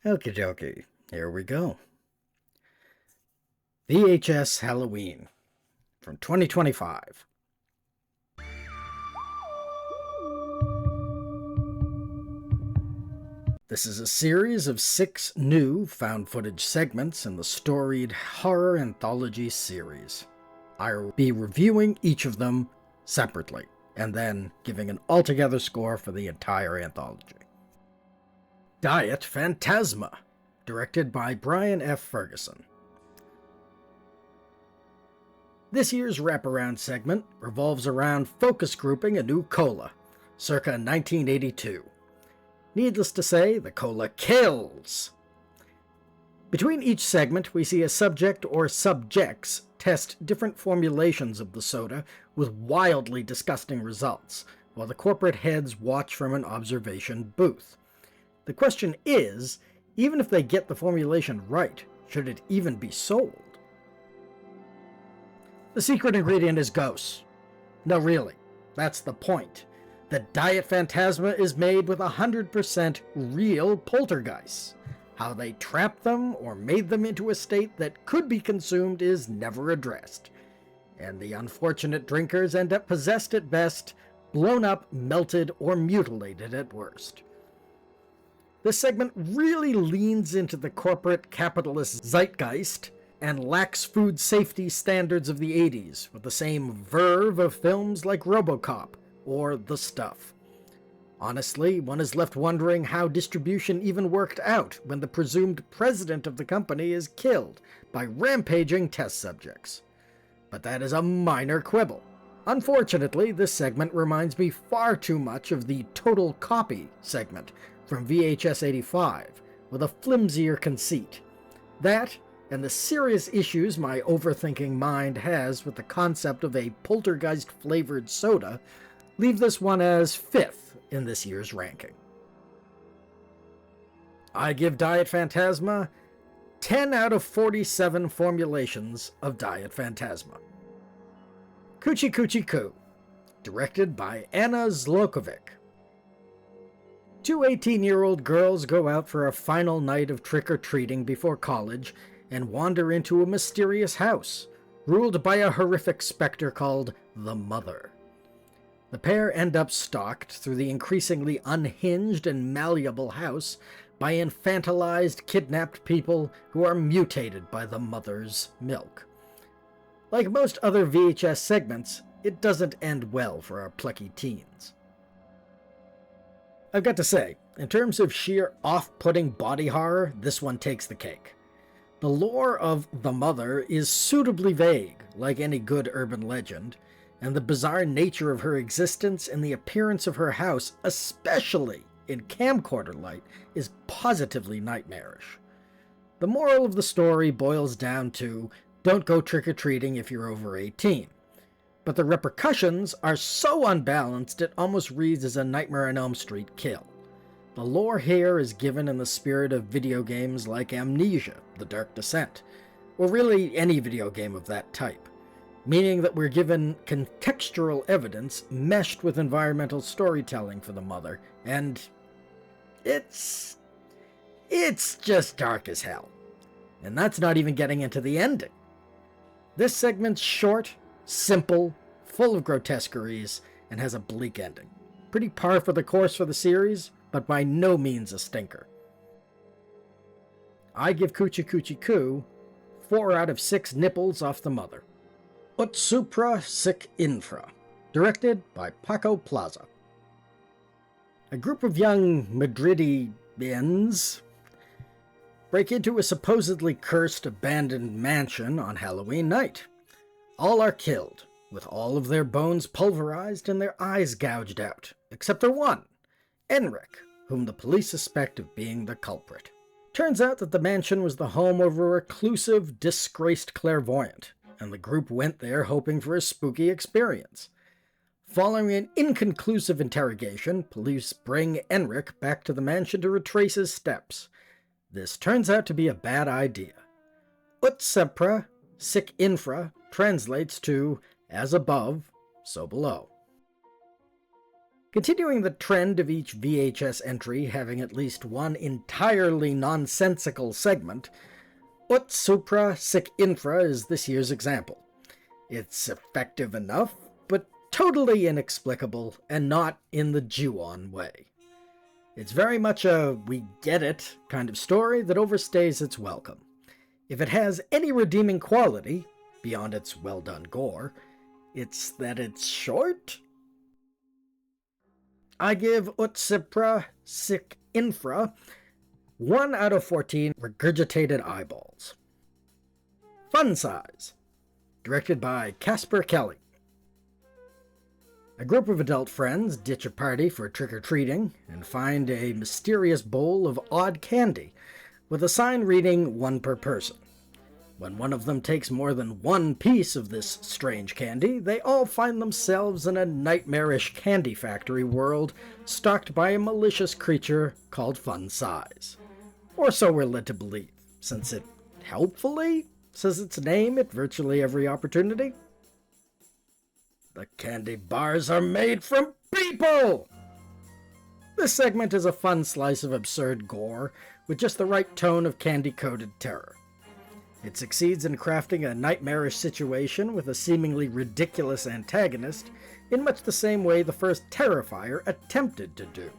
Okie dokie, here we go. VHS Halloween from 2025. This is a series of 6 new found footage segments in the storied horror anthology series. I'll be reviewing each of them separately, and then giving an altogether score for the entire anthology. Diet Phantasma, directed by Brian F. Ferguson. This year's wraparound segment revolves around focus grouping a new cola, circa 1982. Needless to say, the cola kills! Between each segment, we see a subject or subjects test different formulations of the soda with wildly disgusting results, while the corporate heads watch from an observation booth. The question is, even if they get the formulation right, should it even be sold? The secret ingredient is ghosts. No, really, that's the point. The Diet Phantasma is made with 100% real poltergeists. How they trapped them or made them into a state that could be consumed is never addressed. And the unfortunate drinkers end up possessed at best, blown up, melted, or mutilated at worst. This segment really leans into the corporate capitalist zeitgeist and lacks food safety standards of the 80s with the same verve of films like RoboCop or The Stuff. Honestly, one is left wondering how distribution even worked out when the presumed president of the company is killed by rampaging test subjects. But that is a minor quibble. Unfortunately, this segment reminds me far too much of the Total Copy segment from VHS 85, with a flimsier conceit. That, and the serious issues my overthinking mind has with the concept of a poltergeist-flavored soda, leave this one as 5th in this year's ranking. I give Diet Phantasma 10 out of 47 formulations of Diet Phantasma. Coochie Coochie Coo, directed by Anna Zlokovic. 2 18-year-old girls go out for a final night of trick-or-treating before college and wander into a mysterious house, ruled by a horrific specter called the Mother. The pair end up stalked through the increasingly unhinged and malleable house by infantilized, kidnapped people who are mutated by the Mother's milk. Like most other VHS segments, it doesn't end well for our plucky teens. I've got to say, in terms of sheer off-putting body horror, this one takes the cake. The lore of the Mother is suitably vague, like any good urban legend, and the bizarre nature of her existence and the appearance of her house, especially in camcorder light, is positively nightmarish. The moral of the story boils down to, don't go trick-or-treating if you're over 18. But the repercussions are so unbalanced it almost reads as a Nightmare on Elm Street kill. The lore here is given in the spirit of video games like Amnesia, The Dark Descent, or really any video game of that type, meaning that we're given contextual evidence meshed with environmental storytelling for the Mother, and it's just dark as hell. And that's not even getting into the ending. This segment's short, simple, full of grotesqueries, and has a bleak ending. Pretty par for the course for the series, but by no means a stinker. I give Coochie Coochie Coo 4 out of 6 nipples off the Mother. Supra Sic Infra, directed by Paco Plaza. A group of young Madridians break into a supposedly cursed abandoned mansion on Halloween night. All are killed, with all of their bones pulverized and their eyes gouged out, except for one, Enric, whom the police suspect of being the culprit. Turns out that the mansion was the home of a reclusive, disgraced clairvoyant, and the group went there hoping for a spooky experience. Following an inconclusive interrogation, police bring Enric back to the mansion to retrace his steps. This turns out to be a bad idea. Supra Sic Infra translates to, as above, so below. Continuing the trend of each VHS entry having at least one entirely nonsensical segment, Ut Supra Sic Infra is this year's example. It's effective enough, but totally inexplicable, and not in the Ju-on way. It's very much a we get it kind of story that overstays its welcome. If it has any redeeming quality, beyond its well-done gore, it's that it's short. I give Ut Supra Sic Infra 1 out of 14 regurgitated eyeballs. Fun Size, directed by Casper Kelly. A group of adult friends ditch a party for trick-or-treating and find a mysterious bowl of odd candy with a sign reading 1 per person. When one of them takes more than 1 piece of this strange candy, they all find themselves in a nightmarish candy factory world stalked by a malicious creature called Fun Size. Or so we're led to believe, since it helpfully says its name at virtually every opportunity. The candy bars are made from people! This segment is a fun slice of absurd gore with just the right tone of candy-coated terror. It succeeds in crafting a nightmarish situation with a seemingly ridiculous antagonist in much the same way the first Terrifier attempted to do,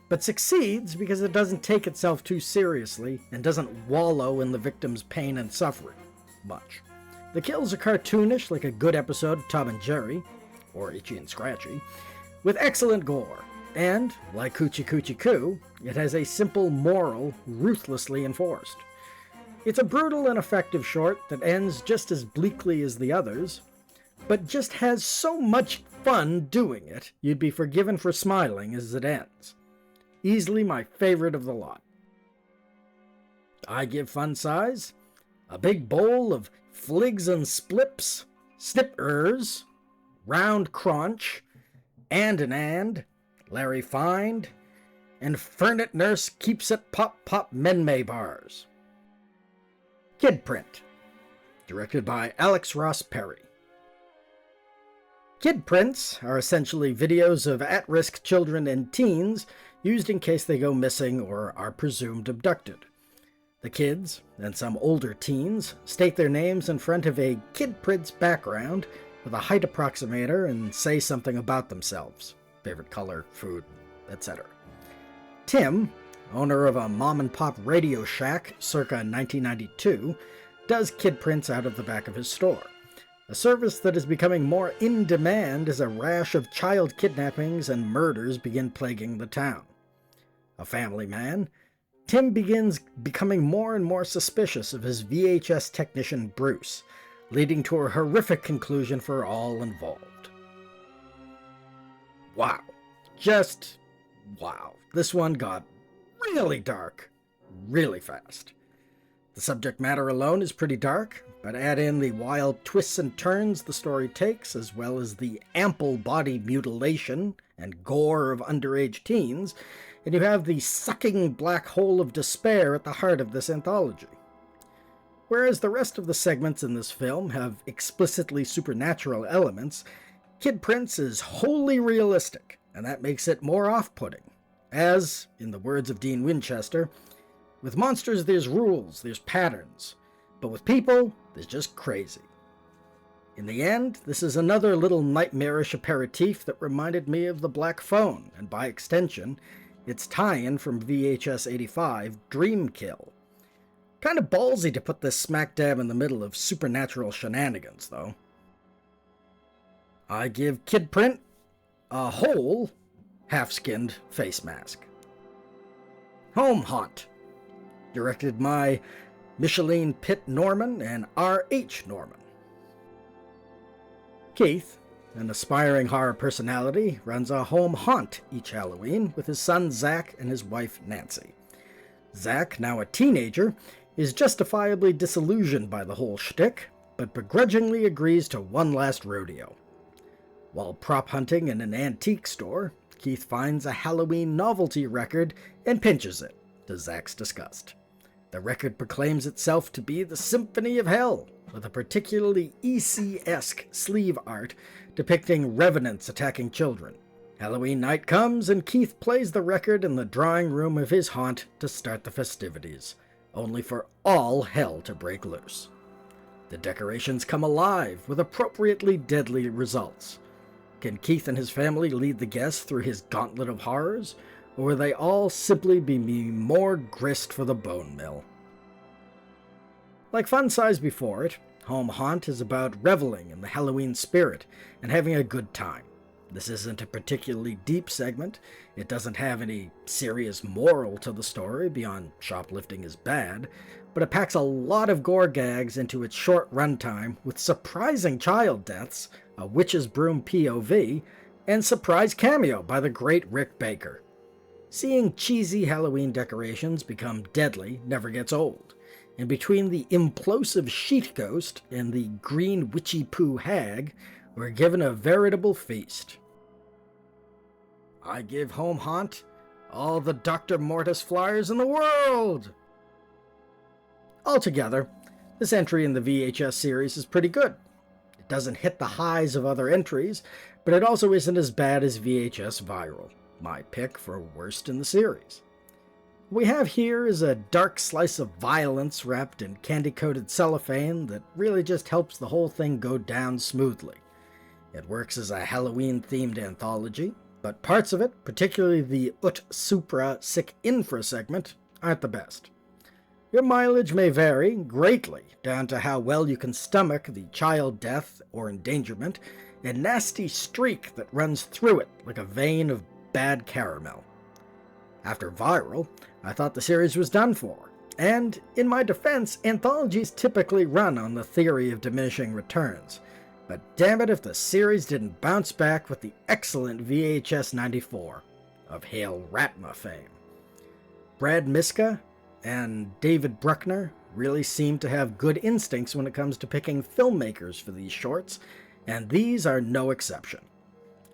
but succeeds because it doesn't take itself too seriously and doesn't wallow in the victim's pain and suffering much. The kills are cartoonish like a good episode of Tom and Jerry, or Itchy and Scratchy, with excellent gore, and, like Coochie Coochie Coo, it has a simple moral ruthlessly enforced. It's a brutal and effective short that ends just as bleakly as the others, but just has so much fun doing it, you'd be forgiven for smiling as it ends. Easily my favorite of the lot. I give Fun Size a big bowl of Fligs and Splips, Snippers, Round Crunch, and, Larry Find, and Fernet Nurse Keeps It Pop Pop Menmay bars. Kidprint, directed by Alex Ross Perry. Kidprints are essentially videos of at-risk children and teens used in case they go missing or are presumed abducted. The kids, and some older teens, state their names in front of a Kidprint's background with a height approximator and say something about themselves, favorite color, food, etc. Tim, owner of a mom-and-pop Radio Shack circa 1992, does Kidprints out of the back of his store, a service that is becoming more in demand as a rash of child kidnappings and murders begin plaguing the town. A family man, Tim begins becoming more and more suspicious of his VHS technician Bruce, leading to a horrific conclusion for all involved. Wow. Just wow. This one got really dark, really fast. The subject matter alone is pretty dark, but add in the wild twists and turns the story takes, as well as the ample body mutilation and gore of underage teens, and you have the sucking black hole of despair at the heart of this anthology. Whereas the rest of the segments in this film have explicitly supernatural elements, Kidprints is wholly realistic, and that makes it more off-putting. As, in the words of Dean Winchester, with monsters there's rules, there's patterns, but with people, there's just crazy. In the end, this is another little nightmarish aperitif that reminded me of The Black Phone, and by extension, its tie-in from VHS 85, Dream Kill. Kind of ballsy to put this smack dab in the middle of supernatural shenanigans, though. I give Kidprint a whole half-skinned face mask. Home Haunt, directed by Micheline Pitt Norman and R.H. Norman. Keith, an aspiring horror personality, runs a home haunt each Halloween with his son Zach and his wife Nancy. Zach, now a teenager, is justifiably disillusioned by the whole shtick, but begrudgingly agrees to one last rodeo. While prop hunting in an antique store, Keith finds a Halloween novelty record and pinches it, to Zach's disgust. The record proclaims itself to be the Symphony of Hell, with a particularly EC-esque sleeve art depicting revenants attacking children, Halloween night comes and Keith plays the record in the drawing room of his haunt to start the festivities, only for all hell to break loose. The decorations come alive with appropriately deadly results. Can Keith and his family lead the guests through his gauntlet of horrors, or will they all simply be more grist for the bone mill? Like Fun Size before it, Home Haunt is about reveling in the Halloween spirit and having a good time. This isn't a particularly deep segment. It doesn't have any serious moral to the story beyond shoplifting is bad, but it packs a lot of gore gags into its short runtime with surprising child deaths, a witch's broom POV, and surprise cameo by the great Rick Baker. Seeing cheesy Halloween decorations become deadly never gets old, and between the implosive sheet ghost and the green witchy poo hag, we're given a veritable feast. I give Home Haunt all the Dr. Mortis flyers in the world! Altogether, this entry in the VHS series is pretty good. It doesn't hit the highs of other entries, but it also isn't as bad as VHS Viral, my pick for worst in the series. What we have here is a dark slice of violence wrapped in candy-coated cellophane that really just helps the whole thing go down smoothly. It works as a Halloween-themed anthology, but parts of it, particularly the Supra Sic Infra segment, aren't the best. Your mileage may vary greatly down to how well you can stomach the child death or endangerment and nasty streak that runs through it like a vein of bad caramel. After Viral, I thought the series was done for, and in my defense, anthologies typically run on the theory of diminishing returns, but damn it if the series didn't bounce back with the excellent VHS 94 of Hale Ratma fame. Brad Miska and David Bruckner really seem to have good instincts when it comes to picking filmmakers for these shorts, and these are no exception.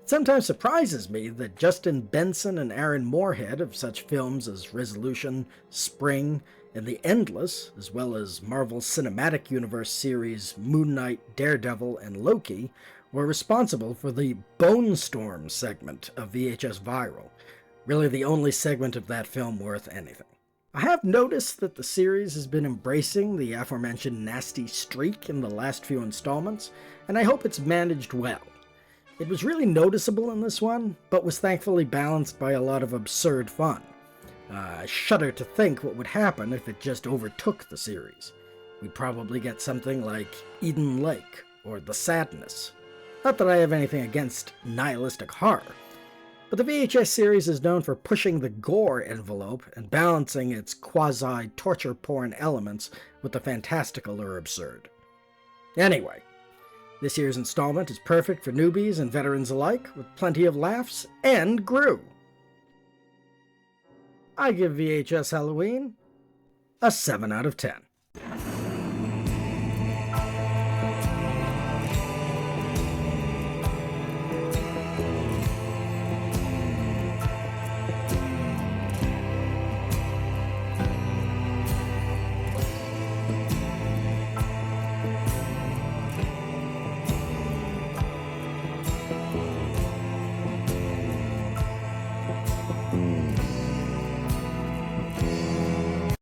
It sometimes surprises me that Justin Benson and Aaron Moorhead of such films as Resolution, Spring, and The Endless, as well as Marvel Cinematic Universe series Moon Knight, Daredevil, and Loki, were responsible for the Bone Storm segment of VHS Viral, really the only segment of that film worth anything. I have noticed that the series has been embracing the aforementioned nasty streak in the last few installments, and I hope it's managed well. It was really noticeable in this one, but was thankfully balanced by a lot of absurd fun. I shudder to think what would happen if it just overtook the series. We'd probably get something like Eden Lake, or The Sadness. Not that I have anything against nihilistic horror, but the VHS series is known for pushing the gore envelope and balancing its quasi-torture porn elements with the fantastical or absurd. Anyway, this year's installment is perfect for newbies and veterans alike, with plenty of laughs and Gru. I give VHS Halloween a 7 out of 10.